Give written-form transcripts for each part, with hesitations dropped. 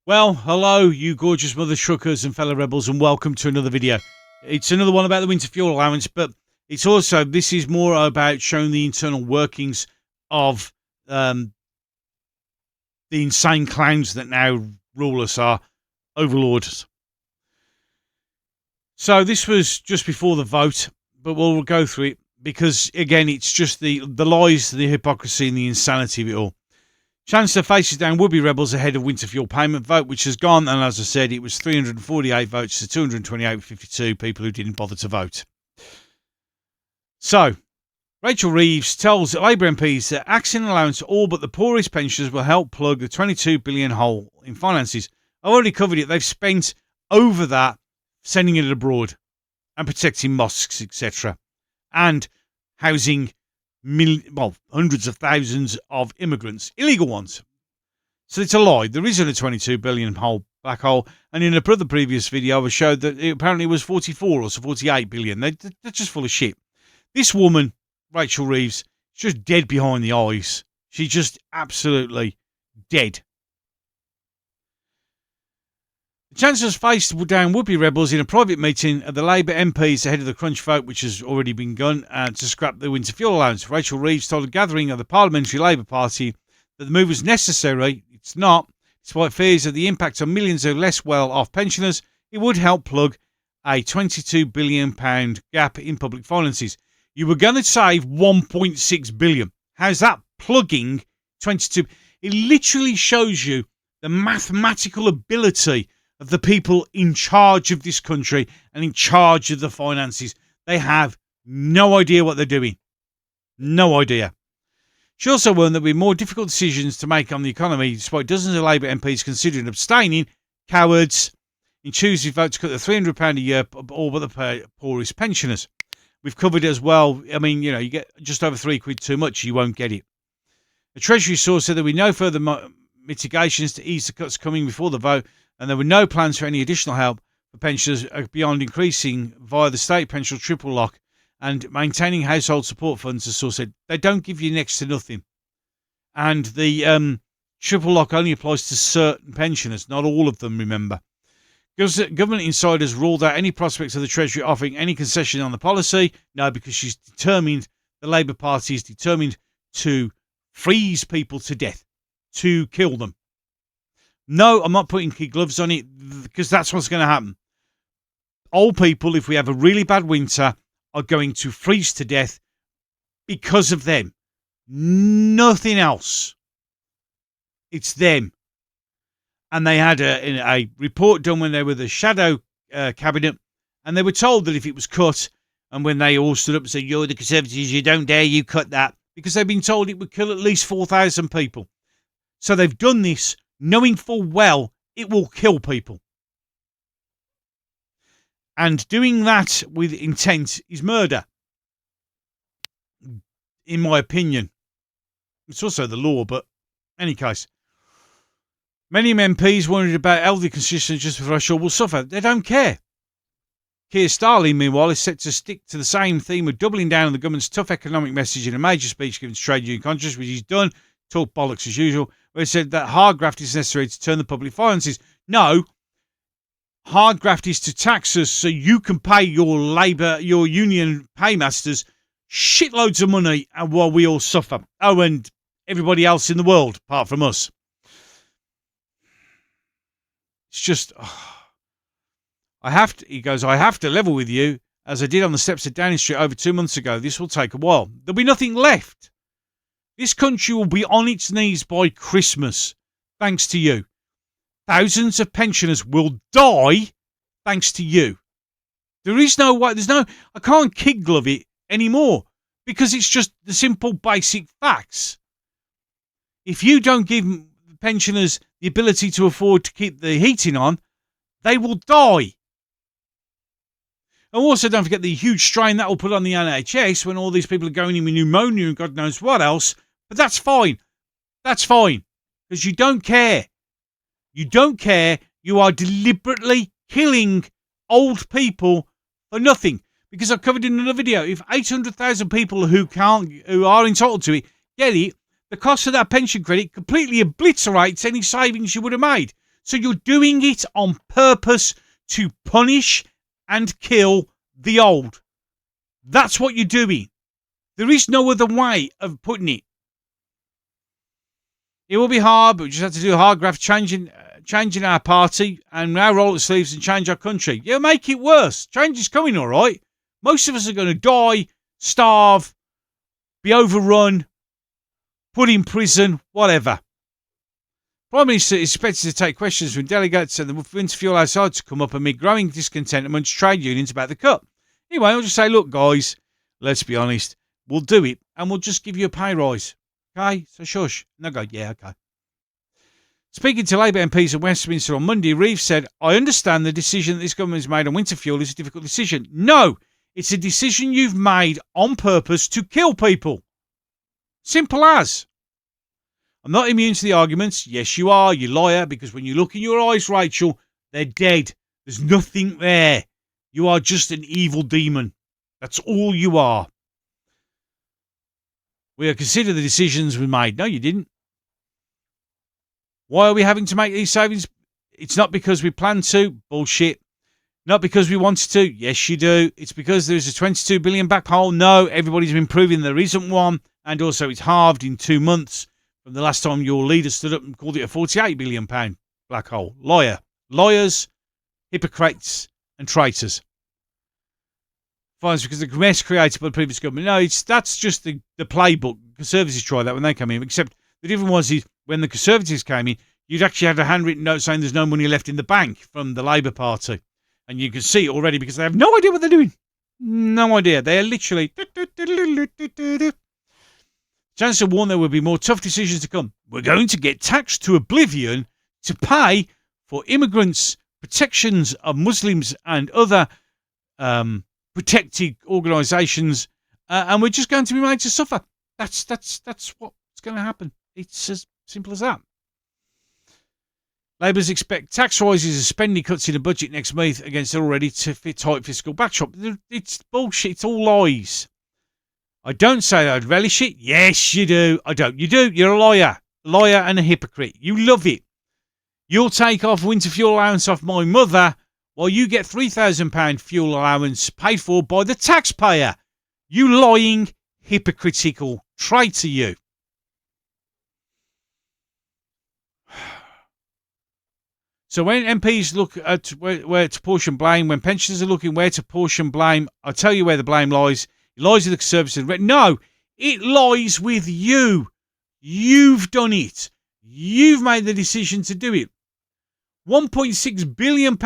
Well, hello, you gorgeous mother truckers and fellow rebels, and welcome to another video. It's another one about the winter fuel allowance, but this is more about showing the internal workings of the insane clowns that now rule us, our overlords. So this was just before the vote, but we'll go through it because, again, it's just the lies, the hypocrisy, and the insanity of it all. Chancellor faces down would-be rebels ahead of winter fuel payment vote, which has gone, and as I said, it was 348 votes to 228.52 people who didn't bother to vote. So, Rachel Reeves tells Labour MPs that axing allowance to all but the poorest pensioners will help plug the 22 billion hole in finances. I've already covered it. They've spent over that sending it abroad and protecting mosques, etc., and housing hundreds of thousands of immigrants, illegal ones. So it's a lie. There isn't a 22 billion black hole. And in a previous video, I showed that it apparently was 44 or so 48 billion. They're just full of shit. This woman, Rachel Reeves, is just dead behind the eyes. She's just absolutely dead. The Chancellor's faced down would-be rebels in a private meeting of the Labour MPs ahead of the crunch vote, which has already been done, to scrap the winter fuel allowance. Rachel Reeves told a gathering of the Parliamentary Labour Party that the move was necessary. It's not. Despite fears of the impact on millions of less well-off pensioners, it would help plug a £22 billion gap in public finances. You were going to save £1.6 billion. How's that plugging 22? It literally shows you the mathematical ability of the people in charge of this country and in charge of the finances. They have no idea what they're doing. No idea. She also warned there will be more difficult decisions to make on the economy, despite dozens of Labour MPs considering abstaining. Cowards. In Tuesday's vote to cut the £300 a year, all but the poorest pensioners. We've covered it as well. I mean, you get just over £3 too much, you won't get it. A Treasury source said there will be no further mitigations to ease the cuts coming before the vote, and there were no plans for any additional help for pensioners beyond increasing via the state pension triple lock and maintaining household support funds. The source said they don't give you next to nothing, and the triple lock only applies to certain pensioners, not all of them. Remember, government insiders ruled out any prospects of the Treasury offering any concession on the policy. No, because she's determined. The Labour Party is determined to freeze people to death, to kill them. No, I'm not putting kid gloves on it because that's what's going to happen. Old people, if we have a really bad winter, are going to freeze to death because of them. Nothing else. It's them. And they had a report done when they were the shadow cabinet, and they were told that if it was cut, and when they all stood up and said, "You're the Conservatives, you don't dare, you cut that," because they've been told it would kill at least 4,000 people. So they've done this knowing full well it will kill people. And doing that with intent is murder, in my opinion. It's also the law, but in any case. Many MPs worried about elderly constituents just before Russia will suffer. They don't care. Keir Starmer, meanwhile, is set to stick to the same theme of doubling down on the government's tough economic message in a major speech given to trade union conscience, which he's done. Talk bollocks as usual, where he said that hard graft is necessary to turn the public finances. No, hard graft is to tax us so you can pay your union paymasters shitloads of money while we all suffer. Oh, and everybody else in the world, apart from us. It's just, he goes, I have to level with you, as I did on the steps of Downing Street over 2 months ago. This will take a while. There'll be nothing left. This country will be on its knees by Christmas, thanks to you. Thousands of pensioners will die thanks to you. There is no way, I can't kid glove it anymore because it's just the simple basic facts. If you don't give pensioners the ability to afford to keep the heating on, they will die. And also don't forget the huge strain that will put on the NHS when all these people are going in with pneumonia and God knows what else. But that's fine. That's fine. Because you don't care. You don't care. You are deliberately killing old people for nothing. Because I've covered in another video, if 800,000 people who are entitled to it get it, the cost of that pension credit completely obliterates any savings you would have made. So you're doing it on purpose to punish and kill the old. That's what you're doing. There is no other way of putting it. It will be hard, but we just have to do a hard graft, changing our party and now roll up the sleeves and change our country. You'll make it worse. Change is coming, all right. Most of us are going to die, starve, be overrun, put in prison, whatever. Prime Minister is expected to take questions from delegates and the winter fuel outside to come up amid growing discontent amongst trade unions about the cut. Anyway, I'll just say, look, guys, let's be honest. We'll do it and we'll just give you a pay rise. Okay? So shush. And they'll go, yeah, okay. Speaking to Labour MPs in Westminster on Monday, Reeves said, I understand the decision that this government has made on winter fuel is a difficult decision. No, it's a decision you've made on purpose to kill people. Simple as. I'm not immune to the arguments. Yes, you are, you liar, because when you look in your eyes, Rachel, they're dead. There's nothing there. You are just an evil demon. That's all you are. We have considered the decisions we made. No, you didn't. Why are we having to make these savings? It's not because we plan to. Bullshit. Not because we wanted to. Yes, you do. It's because there's a 22 billion black hole. No, everybody's been proving there isn't one. And also it's halved in 2 months from the last time your leader stood up and called it a 48 billion pound black hole. Liar. Liars, hypocrites and traitors. Fine, it's because the mess created by the previous government. No, that's just the playbook. Conservatives tried that when they came in. Except the difference was when the Conservatives came in, you'd actually had a handwritten note saying there's no money left in the bank from the Labour Party. And you can see it already because they have no idea what they're doing. No idea. They are literally... Chancellor warned there will be more tough decisions to come. We're going to get taxed to oblivion to pay for immigrants, protections of Muslims and other protected organisations, and we're just going to be made to suffer. That's what's going to happen. It's as simple as that. Labour's expect tax rises and spending cuts in the budget next month against an already tight fiscal backdrop. It's bullshit. It's all lies. I don't say I'd relish it. Yes, you do. I don't. You do. You're a liar. Liar and a hypocrite. You love it. You'll take off winter fuel allowance off my mother while you get £3,000 fuel allowance paid for by the taxpayer. You lying, hypocritical traitor, you. So when MPs look at where to portion blame, when pensioners are looking where to portion blame, I'll tell you where the blame lies. It lies with the Conservatives. No, it lies with you. You've done it. You've made the decision to do it. £1.6 billion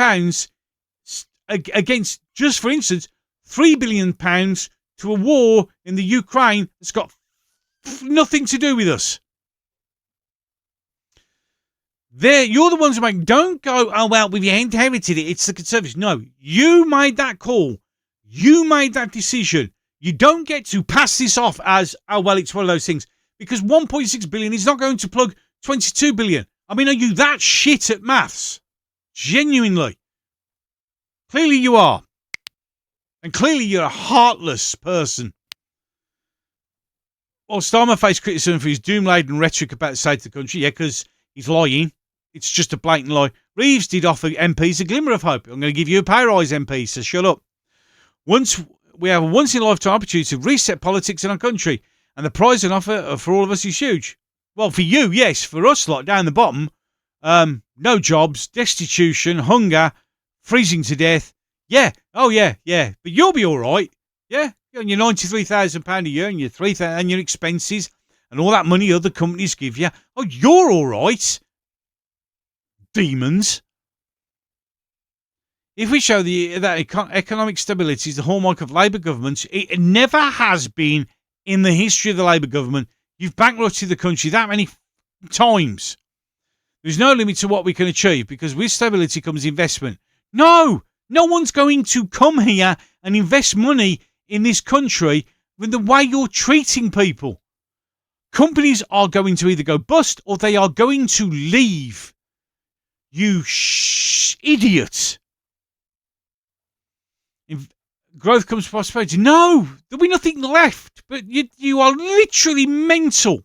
against, just for instance, £3 billion to a war in the Ukraine that's got nothing to do with us. You're the ones who make, don't go, oh, well, we've inherited it. It's the Conservatives. No, you made that call. You made that decision. You don't get to pass this off as, oh, well, it's one of those things. Because 1.6 billion is not going to plug 22 billion. I mean, are you that shit at maths? Genuinely. Clearly you are. And clearly you're a heartless person. Well, Starmer faced criticism for his doom-laden rhetoric about the state of the country. Yeah, because he's lying. It's just a blatant lie. Reeves did offer MPs a glimmer of hope. I'm going to give you a pay rise, MP, so shut up. We have a once-in-a-lifetime opportunity to reset politics in our country, and the prize on offer for all of us is huge. Well, for you, yes. For us, like down the bottom, no jobs, destitution, hunger, freezing to death. Yeah. Oh, yeah. But you'll be all right. Yeah. On your £93,000 a year and your $3,000 and your expenses and all that money other companies give you. Oh, you're all right. Demons. If we show that economic stability is the hallmark of Labour governments, it never has been in the history of the Labour government. You've bankrupted the country that many times. There's no limit to what we can achieve because with stability comes investment. No one's going to come here and invest money in this country with the way you're treating people. Companies are going to either go bust or they are going to leave. You idiot. Growth comes prosperity. No, there'll be nothing left. But you are literally mental.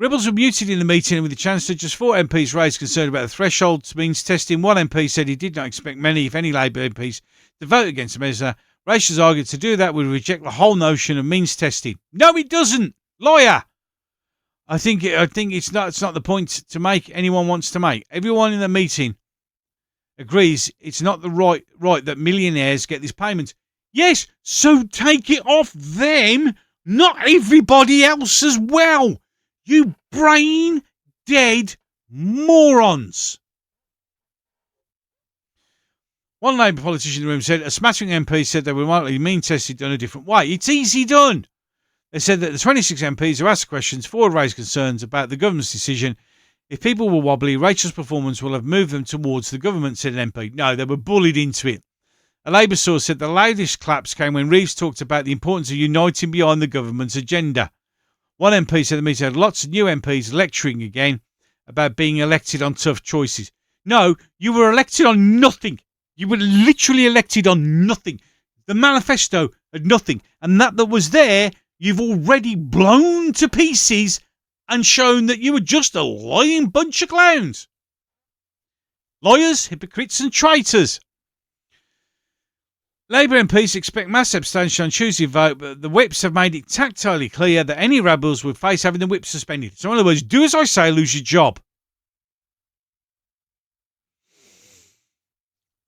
Rebels were muted in the meeting, and with the Chancellor, just 4 MPs raised concern about the threshold means testing. One MP said he did not expect many, if any, Labour MPs to vote against the measure. Rachel argued to do that would reject the whole notion of means testing. No, it doesn't, lawyer. I think it's not the point to make anyone wants to make. Everyone in the meeting agrees it's not the right that millionaires get this payment. Yes, so take it off them, not everybody else as well. You brain dead morons. One Labour politician in the room said a smattering of MPs said they were likely mean tested done a different way. It's easy done. They said that the 26 MPs who asked questions, 4 raised concerns about the government's decision. If people were wobbly, Rachel's performance will have moved them towards the government, said an MP. No, they were bullied into it. A Labour source said the loudest claps came when Reeves talked about the importance of uniting behind the government's agenda. One MP said the meeting had lots of new MPs lecturing again about being elected on tough choices. No, you were elected on nothing. You were literally elected on nothing. The manifesto had nothing. And that was there, you've already blown to pieces and shown that you were just a lying bunch of clowns. Liars, hypocrites and traitors. Labour MPs expect mass abstention on Tuesday vote, but the whips have made it tactilely clear that any rebels would face having the whip suspended. So in other words, do as I say, lose your job.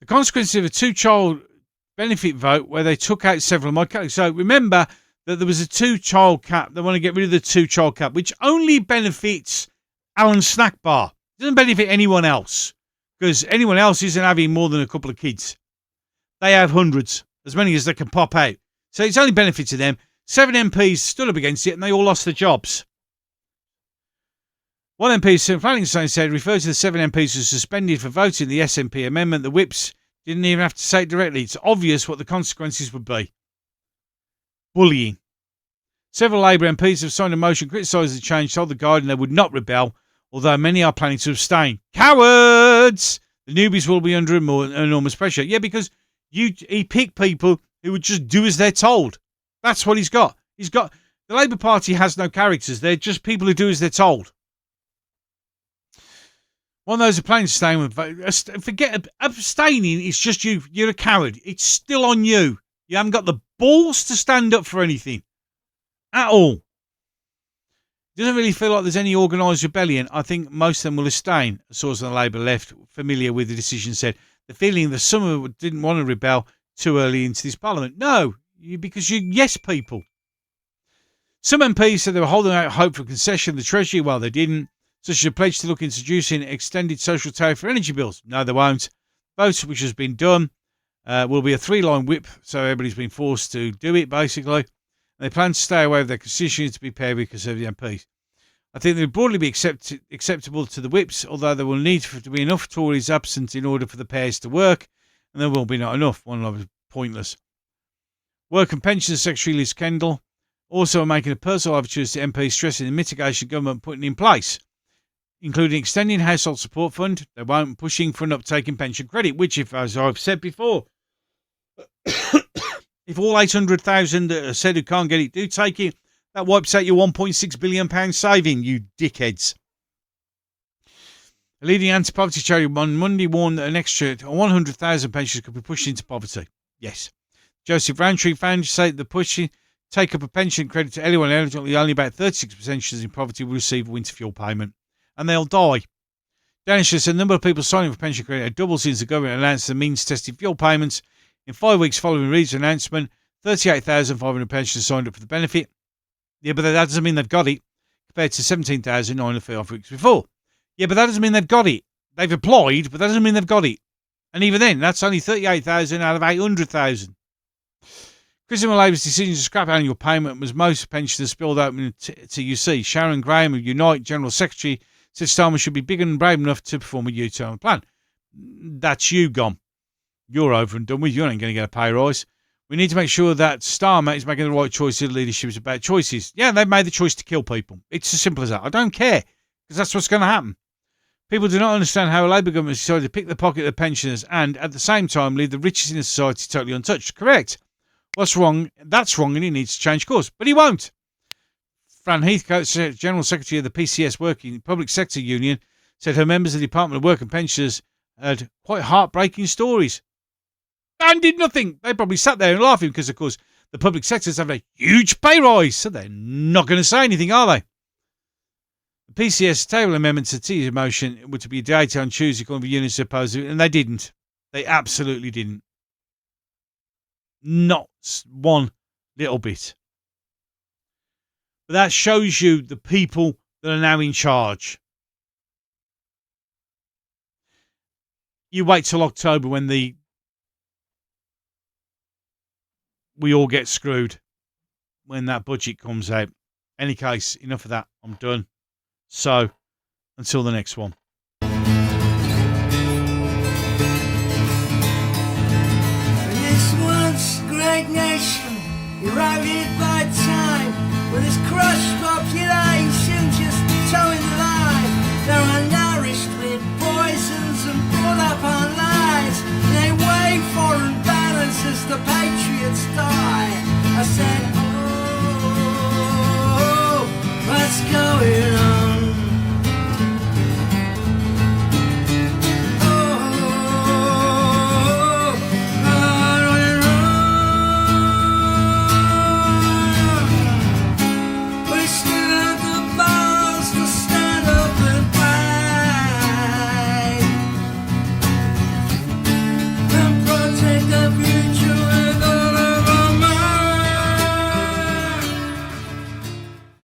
The consequences of a 2-child benefit vote where they took out several of my categories. So remember that there was a 2-child cap. They want to get rid of the 2-child cap, which only benefits Alan Snack Bar. It doesn't benefit anyone else because anyone else isn't having more than a couple of kids. They have hundreds, as many as they can pop out. So it's only benefited them. 7 MPs stood up against it and they all lost their jobs. One MP, Planning said, referred to the 7 MPs who suspended for voting the SNP amendment. The whips didn't even have to say it directly. It's obvious what the consequences would be. Bullying. Several Labour MPs have signed a motion criticising the change, told the Guardian they would not rebel, although many are planning to abstain. Cowards! The newbies will be under enormous pressure. Yeah, because he picked people who would just do as they're told. That's what he's got. The Labour Party has no characters. They're just people who do as they're told. One of those who planning to stay, forget abstaining. It's just you. You're a coward. It's still on you. You haven't got the balls to stand up for anything at all. It doesn't really feel like there's any organised rebellion. I think most of them will abstain. A source on the Labour left familiar with the decision said the feeling that some of them didn't want to rebel too early into this parliament. No, because you yes people. Some MPs said they were holding out hope for concession of the Treasury. Well, they didn't. Such as a pledge to look into introducing extended social tariff for energy bills. No, they won't. Vote, which has been done, will be a 3-line whip, so everybody's been forced to do it, basically. They plan to stay away with their constituency to be paired with Conservative MPs. I think they will broadly be acceptable to the whips, although there will need to be enough Tories absent in order for the pairs to work, and there will be not enough. One of them is pointless. Work and Pensions Secretary Liz Kendall also making a personal overtures to MPs stressing the mitigation government putting in place, including extending household support fund. They won't pushing for an uptake in pension credit, which, if as I've said before, if all 800,000 that are said who can't get it do take it, that wipes out your £1.6 billion saving, you dickheads. A leading anti-poverty charity on Monday warned that an extra 100,000 pensioners could be pushed into poverty. Yes. Joseph Rowntree found say the pushing take up a pension credit to anyone eligible, only about 36% of pensioners in poverty will receive a winter fuel payment, and they'll die. Danish says the number of people signing for pension credit had doubled since the government announced the means-tested fuel payments. In 5 weeks following Reid's announcement, 38,500 pensioners signed up for the benefit. Yeah, but that doesn't mean they've got it, compared to 17,905 weeks before. Yeah, but that doesn't mean they've got it. They've applied, but that doesn't mean they've got it. And even then, that's only 38,000 out of 800,000. Christopher Labour's decision to scrap annual payment was most pensioners spilled open to UC. Sharon Graham of Unite, General Secretary, said Starmer should be big and brave enough to perform a U-turn plan. That's you gone. You're over and done with. You ain't going to get a pay rise. We need to make sure that Starmer is making the right choices. Leadership is about choices. Yeah, they've made the choice to kill people. It's as simple as that. I don't care, because that's what's going to happen. People do not understand how a Labour government decided to pick the pocket of the pensioners and, at the same time, leave the richest in the society totally untouched. Correct. What's wrong? That's wrong, and he needs to change course. But he won't. Fran Heathcote, General Secretary of the PCS Working Public Sector Union, said her members of the Department of Work and Pensions had quite heartbreaking stories. And did nothing. They probably sat there and laughing because, of course, the public sectors have a huge pay rise, so they're not going to say anything, are they? The PCS table amendment to the motion were to be debated on Tuesday, according to the union supposedly, and they didn't. They absolutely didn't. Not one little bit. But that shows you the people that are now in charge. You wait till October when we all get screwed when that budget comes out. Any case, enough of that. I'm done. So, until the next one. This once great nation, eroded by time, with its crushed by